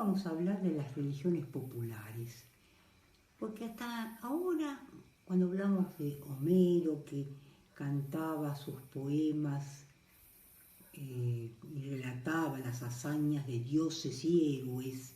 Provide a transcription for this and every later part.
vamos a hablar de las religiones populares, porque hasta ahora, cuando hablamos de Homero, que cantaba sus poemas y relataba las hazañas de dioses y héroes,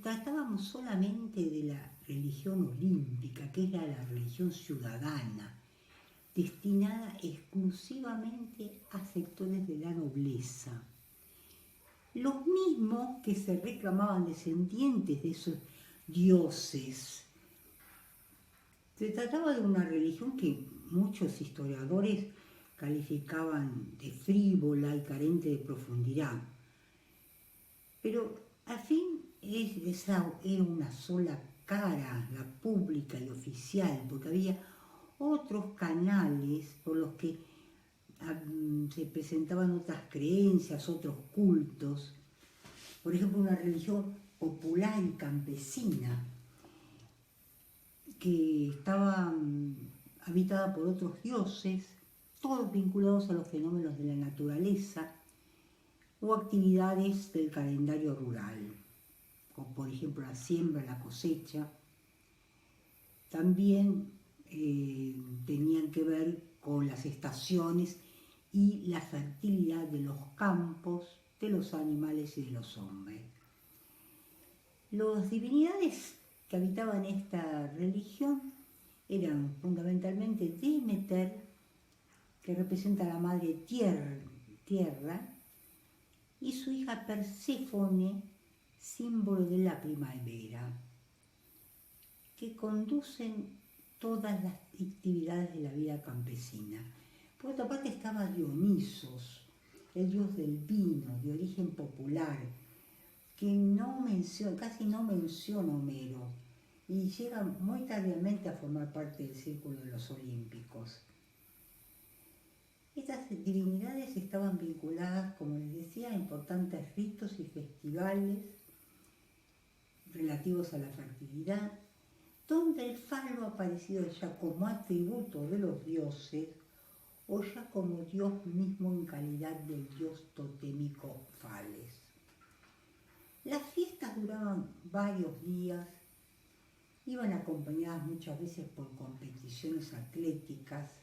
tratábamos solamente de la religión olímpica, que era la religión ciudadana, destinada exclusivamente a sectores de la nobleza. Los mismos que se reclamaban descendientes de esos dioses. Se trataba de una religión que muchos historiadores calificaban de frívola y carente de profundidad. Pero al fin esa era una sola cara, la pública y oficial, porque había otros canales por los que se presentaban otras creencias, otros cultos. Por ejemplo, una religión popular y campesina que estaba habitada por otros dioses, todos vinculados a los fenómenos de la naturaleza o actividades del calendario rural, como por ejemplo la siembra, la cosecha. También tenían que ver con las estaciones y la fertilidad de los campos, de los animales y de los hombres. Las divinidades que habitaban esta religión eran fundamentalmente Demeter, que representa a la madre tierra, y su hija Perséfone, símbolo de la primavera, que conducen todas las actividades de la vida campesina. Por otra parte estaba Dionisos, el dios del vino, de origen popular, que casi no menciona Homero, y llega muy tardíamente a formar parte del círculo de los olímpicos. Estas divinidades estaban vinculadas, como les decía, a importantes ritos y festivales relativos a la fertilidad, donde el falo ha aparecido ya como atributo de los dioses o ya como dios mismo en calidad del dios totémico Fales. Las fiestas duraban varios días, iban acompañadas muchas veces por competiciones atléticas,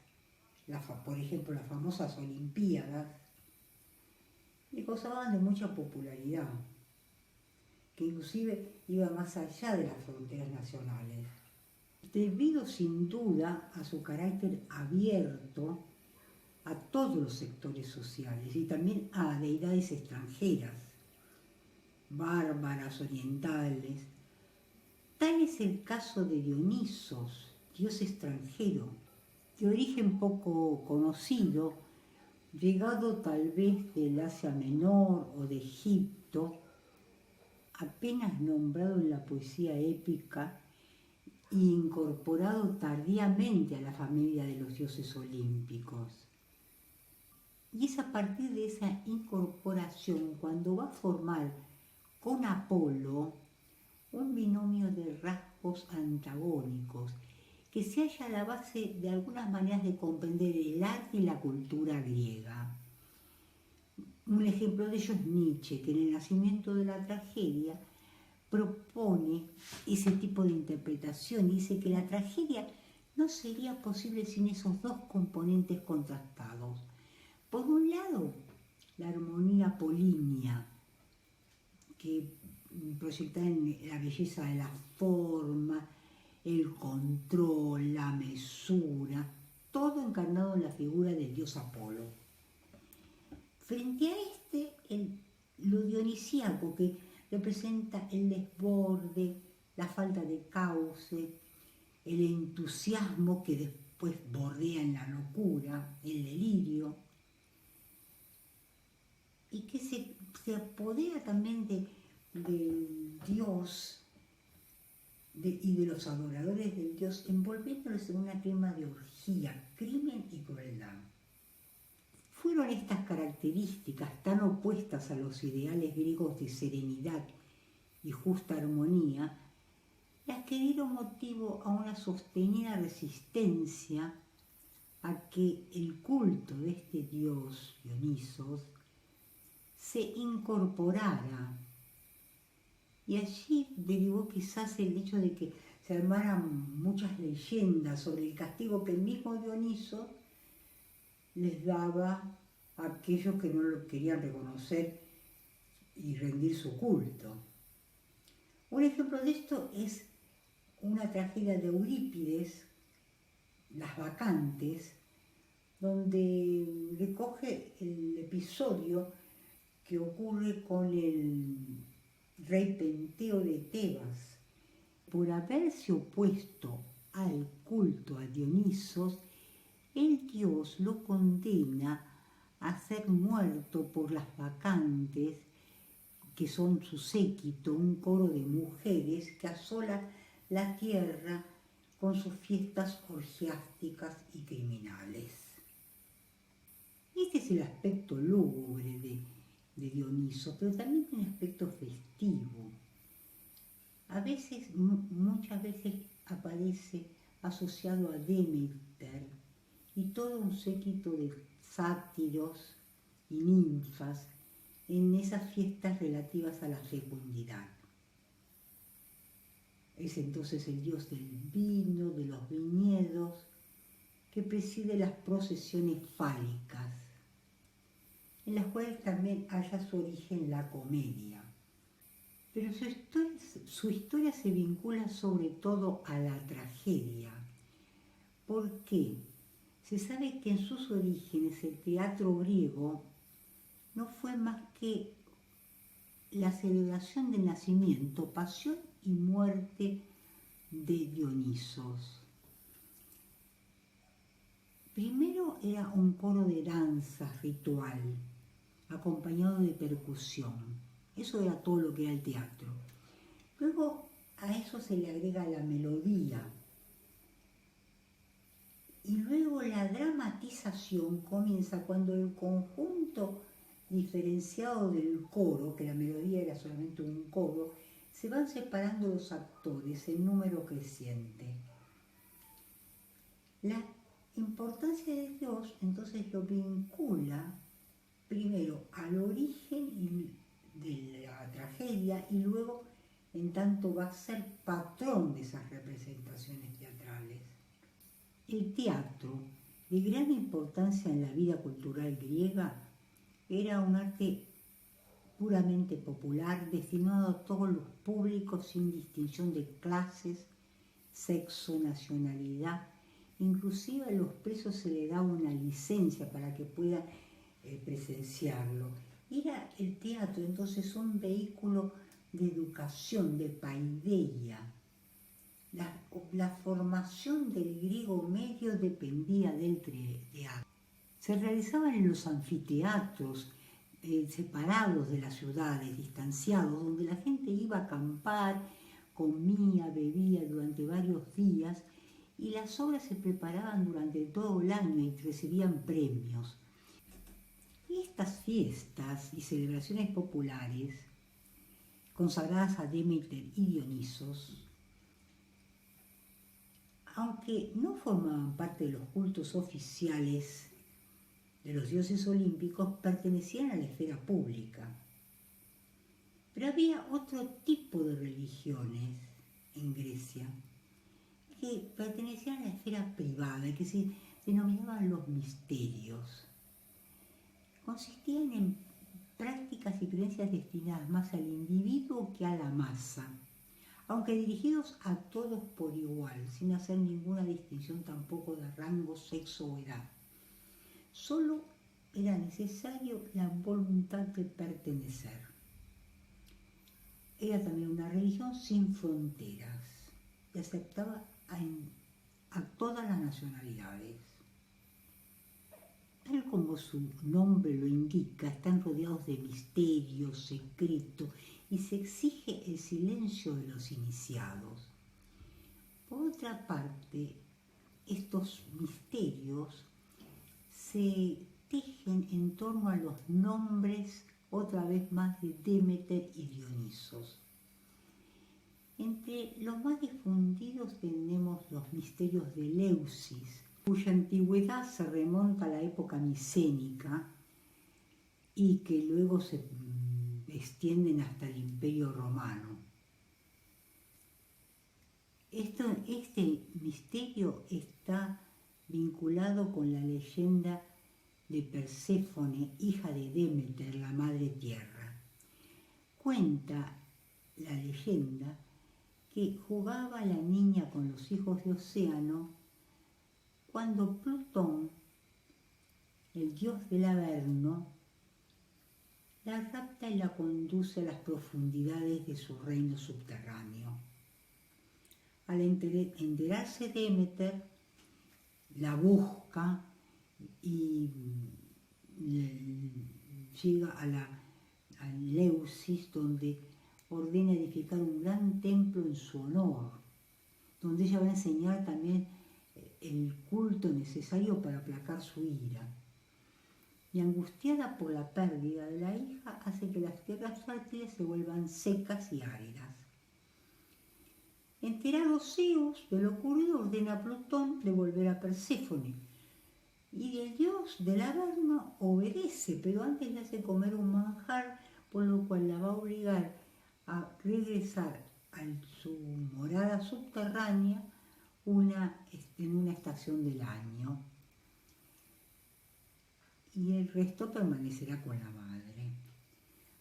por ejemplo las famosas Olimpiadas, y gozaban de mucha popularidad, que inclusive iba más allá de las fronteras nacionales, debido sin duda a su carácter abierto a todos los sectores sociales y también a deidades extranjeras, bárbaras, orientales. Tal es el caso de Dionisos, dios extranjero, de origen poco conocido, llegado tal vez del Asia Menor o de Egipto, apenas nombrado en la poesía épica e incorporado tardíamente a la familia de los dioses olímpicos. Y es a partir de esa incorporación cuando va a formar con Apolo un binomio de rasgos antagónicos que se halla a la base de algunas maneras de comprender el arte y la cultura griega. Un ejemplo de ello es Nietzsche, que en El nacimiento de la tragedia propone ese tipo de interpretación y dice que la tragedia no sería posible sin esos dos componentes contrastados. Por un lado, la armonía apolínea, que proyecta en la belleza de la forma, el control, la mesura, todo encarnado en la figura del dios Apolo. Frente a lo dionisíaco, que representa el desborde, la falta de cauce, el entusiasmo que después bordea en la locura, el delirio, y que se apodera también del Dios y de los adoradores del Dios, envolviéndolos en una clima de orgía, crimen y crueldad. Fueron estas características tan opuestas a los ideales griegos de serenidad y justa armonía las que dieron motivo a una sostenida resistencia a que el culto de este dios Dionisos se incorporara. Y allí derivó quizás el hecho de que se armaran muchas leyendas sobre el castigo que el mismo Dioniso les daba a aquellos que no lo querían reconocer y rendir su culto. Un ejemplo de esto es una tragedia de Eurípides, Las Bacantes, donde recoge el episodio que ocurre con el rey Penteo de Tebas. Por haberse opuesto al culto a Dionisos, el dios lo condena a ser muerto por las bacantes, que son su séquito, un coro de mujeres que asola la tierra con sus fiestas orgiásticas y criminales. Este es el aspecto lúgubre de Dioniso, pero también un aspecto festivo. A veces, muchas veces aparece asociado a Demeter y todo un séquito de sátiros y ninfas en esas fiestas relativas a la fecundidad. Es entonces el dios del vino, de los viñedos, que preside las procesiones fálicas, en las cuales también halla su origen la comedia. Pero su historia se vincula sobre todo a la tragedia. ¿Por qué? Se sabe que en sus orígenes el teatro griego no fue más que la celebración del nacimiento, pasión y muerte de Dionisos. Primero era un coro de danza ritual, acompañado de percusión. Eso era todo lo que era el teatro. Luego a eso se le agrega la melodía. Y luego la dramatización comienza cuando el conjunto diferenciado del coro, que la melodía era solamente un coro, se van separando los actores en número creciente. La importancia de Dios entonces lo vincula primero al origen de la tragedia y luego en tanto va a ser patrón de esas representaciones teatrales. El teatro, de gran importancia en la vida cultural griega, era un arte puramente popular, destinado a todos los públicos sin distinción de clases, sexo, nacionalidad. Inclusive a los presos se les daba una licencia para que puedan presenciarlo. Era el teatro entonces un vehículo de educación, de paideia. La formación del griego medio dependía del teatro. Se realizaban en los anfiteatros separados de las ciudades, distanciados, donde la gente iba a acampar, comía, bebía durante varios días y las obras se preparaban durante todo el año y recibían premios. Y estas fiestas y celebraciones populares, consagradas a Demeter y Dionisos, aunque no formaban parte de los cultos oficiales de los dioses olímpicos, pertenecían a la esfera pública. Pero había otro tipo de religiones en Grecia que pertenecían a la esfera privada, que se denominaban los misterios. Consistían en prácticas y creencias destinadas más al individuo que a la masa, aunque dirigidos a todos por igual, sin hacer ninguna distinción tampoco de rango, sexo o edad. Solo era necesario la voluntad de pertenecer. Era también una religión sin fronteras y aceptaba a todas las nacionalidades. Tal como su nombre lo indica, están rodeados de misterios, secretos, y se exige el silencio de los iniciados. Por otra parte, estos misterios se tejen en torno a los nombres, otra vez más, de Demeter y Dionisos. Entre los más difundidos tenemos los misterios de Eleusis, cuya antigüedad se remonta a la época micénica y que luego se extienden hasta el Imperio Romano. Este misterio está vinculado con la leyenda de Perséfone, hija de Demeter, la madre tierra. Cuenta la leyenda que jugaba la niña con los hijos de Océano cuando Plutón, el dios del Averno, la rapta y la conduce a las profundidades de su reino subterráneo. Al enterarse Demeter, la busca y llega a Leusis, donde ordena edificar un gran templo en su honor, donde ella va a enseñar también el culto necesario para aplacar su ira. Y angustiada por la pérdida de la hija, hace que las tierras fértiles se vuelvan secas y áridas. Enterado Zeus de lo ocurrido, ordena a Plutón devolver a Perséfone. Y el dios del Averno obedece, pero antes le hace comer un manjar, por lo cual la va a obligar a regresar a su morada subterránea en una estación del año. Y el resto permanecerá con la madre.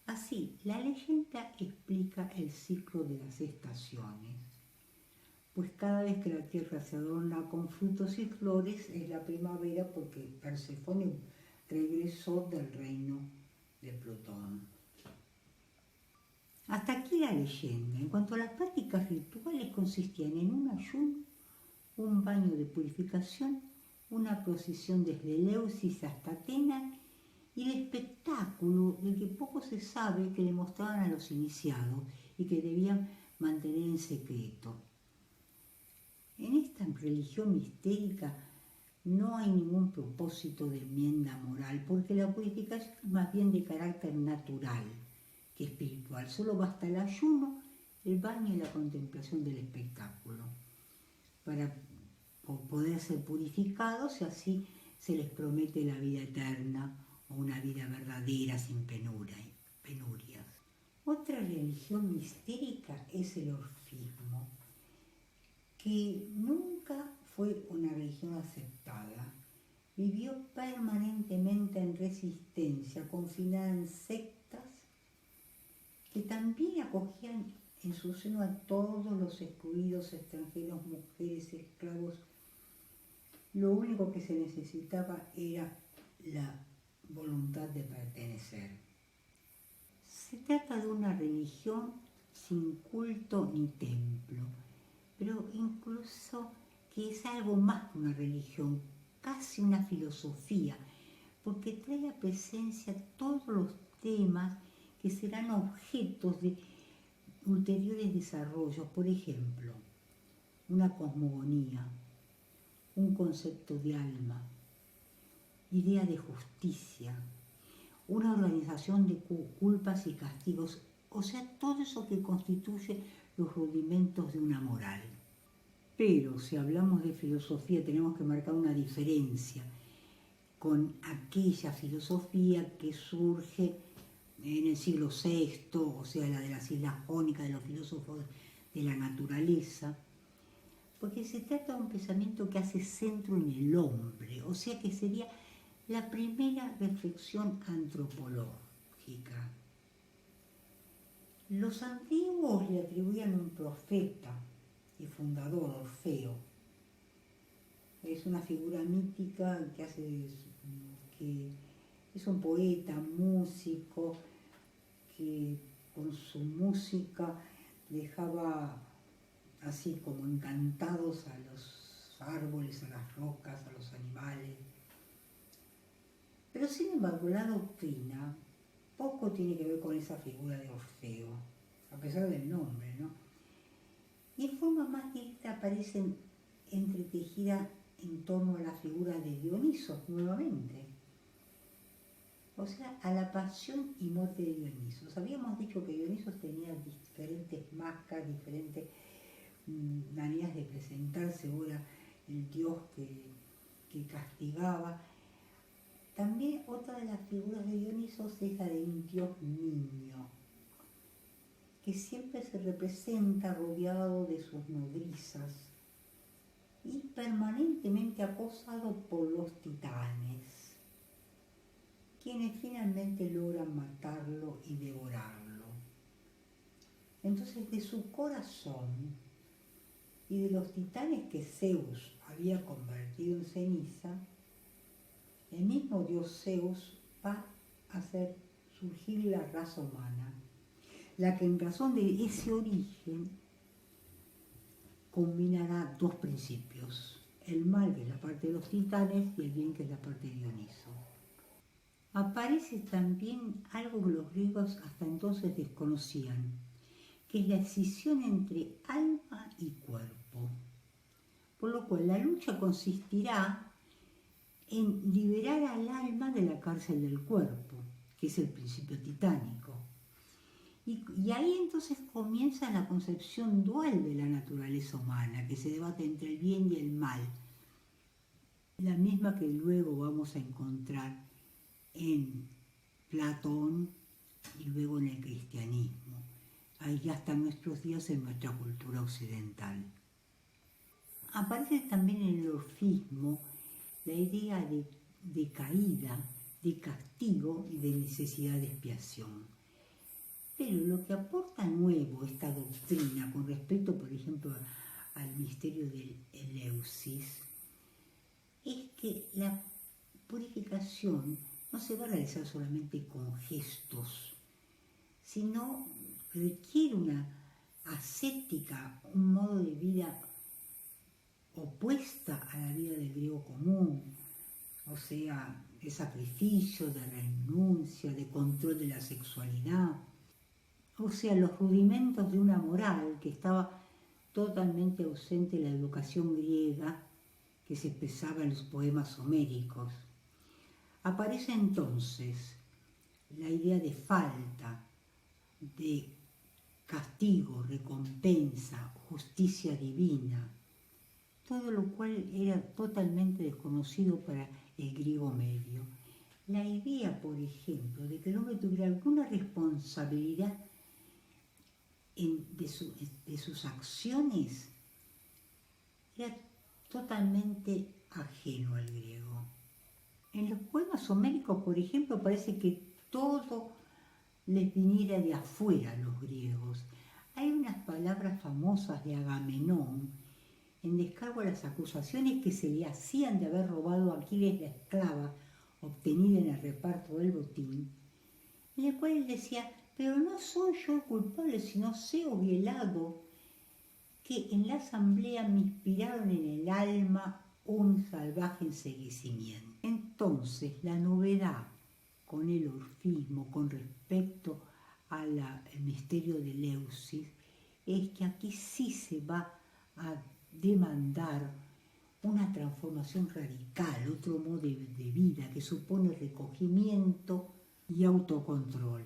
Así, la leyenda explica el ciclo de las estaciones, pues cada vez que la tierra se adorna con frutos y flores es la primavera, porque Perséfone regresó del reino de Plutón. Hasta aquí la leyenda. En cuanto a las prácticas rituales, consistían en un ayuno, un baño de purificación, una procesión desde Leusis hasta Atenas y el espectáculo del que poco se sabe que le mostraban a los iniciados y que debían mantener en secreto. En esta religión mistérica no hay ningún propósito de enmienda moral, porque la purificación es más bien de carácter natural que espiritual. Solo basta el ayuno, el baño y la contemplación del espectáculo para poder ser purificados, y así se les promete la vida eterna o una vida verdadera sin penurias. Otra religión mistérica es el orfismo, que nunca fue una religión aceptada. Vivió permanentemente en resistencia, confinada en sectas que también acogían en su seno a todos los excluidos, extranjeros, mujeres, esclavos. Lo único que se necesitaba era la voluntad de pertenecer. Se trata de una religión sin culto ni templo, pero incluso que es algo más que una religión, casi una filosofía, porque trae a presencia todos los temas que serán objetos de ulteriores desarrollos. Por ejemplo, una cosmogonía, un concepto de alma, idea de justicia, una organización de culpas y castigos, o sea, todo eso que constituye los rudimentos de una moral. Pero si hablamos de filosofía tenemos que marcar una diferencia con aquella filosofía que surge en el siglo VI, o sea, la de las Islas Jónicas, de los filósofos de la naturaleza, porque se trata de un pensamiento que hace centro en el hombre, o sea que sería la primera reflexión antropológica. Los antiguos le atribuían un profeta y fundador, Orfeo. Es una figura mítica que es un poeta, músico, que con su música dejaba así como encantados a los árboles, a las rocas, a los animales. Pero sin embargo, la doctrina poco tiene que ver con esa figura de Orfeo, a pesar del nombre, ¿no? Y en forma más directa aparece entretejida en torno a la figura de Dioniso, nuevamente. O sea, a la pasión y muerte de Dioniso. Habíamos dicho que Dioniso tenía diferentes máscaras, diferentes maneras de presentarse. Ahora el dios que castigaba. También otra de las figuras de Dioniso es la de un dios niño, que siempre se representa rodeado de sus nodrizas y permanentemente acosado por los titanes, quienes finalmente logran matarlo y devorarlo. Entonces, de su corazón y de los titanes que Zeus había convertido en ceniza, el mismo dios Zeus va a hacer surgir la raza humana, la que en razón de ese origen combinará dos principios: el mal, que es la parte de los titanes, y el bien, que es la parte de Dioniso. Aparece también algo que los griegos hasta entonces desconocían, que es la escisión entre alma y cuerpo. Por lo cual la lucha consistirá en liberar al alma de la cárcel del cuerpo, que es el principio titánico. Y ahí entonces comienza la concepción dual de la naturaleza humana, que se debate entre el bien y el mal, la misma que luego vamos a encontrar en Platón y luego en el cristianismo, ahí hasta nuestros días en nuestra cultura occidental. Aparece también en el orfismo la idea de caída, de castigo y de necesidad de expiación. Pero lo que aporta nuevo esta doctrina con respecto, por ejemplo, al misterio del Eleusis, es que la purificación no se va a realizar solamente con gestos, sino requiere una ascética, un modo de vida opuesta a la vida del griego común, o sea, de sacrificio, de renuncia, de control de la sexualidad, o sea, los rudimentos de una moral que estaba totalmente ausente en la educación griega que se expresaba en los poemas homéricos. Aparece entonces la idea de falta, de castigo, recompensa, justicia divina, todo lo cual era totalmente desconocido para el griego medio. La idea, por ejemplo, de que el hombre tuviera alguna responsabilidad de sus acciones era totalmente ajeno al griego. En los poemas homéricos, por ejemplo, parece que todo les viniera de afuera a los griegos. Hay unas palabras famosas de Agamenón en descargo a las acusaciones que se le hacían de haber robado a Aquiles la esclava obtenida en el reparto del botín, en la cual él decía: pero no soy yo el culpable, sino Zeus y el hado, que en la asamblea me inspiraron en el alma un salvaje enseguecimiento. Entonces, la novedad con el orfismo con respecto al misterio de Eleusis es que aquí sí se va a demandar una transformación radical, otro modo de vida que supone recogimiento y autocontrol.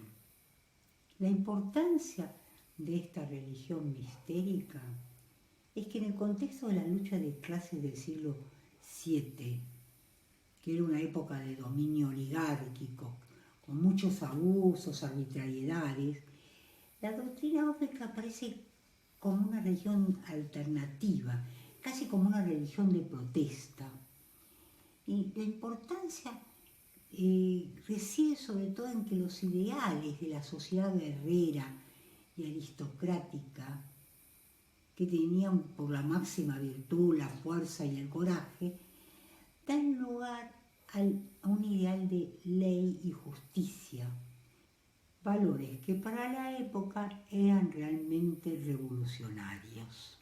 La importancia de esta religión mistérica es que en el contexto de la lucha de clases del siglo VII, que era una época de dominio oligárquico, con muchos abusos, arbitrariedades, la doctrina ófica aparece como una religión alternativa, casi como una religión de protesta. Y la importancia reside sobre todo en que los ideales de la sociedad guerrera y aristocrática, que tenían por la máxima virtud la fuerza y el coraje, dan lugar a un ideal de ley y justicia, valores que para la época eran realmente revolucionarios.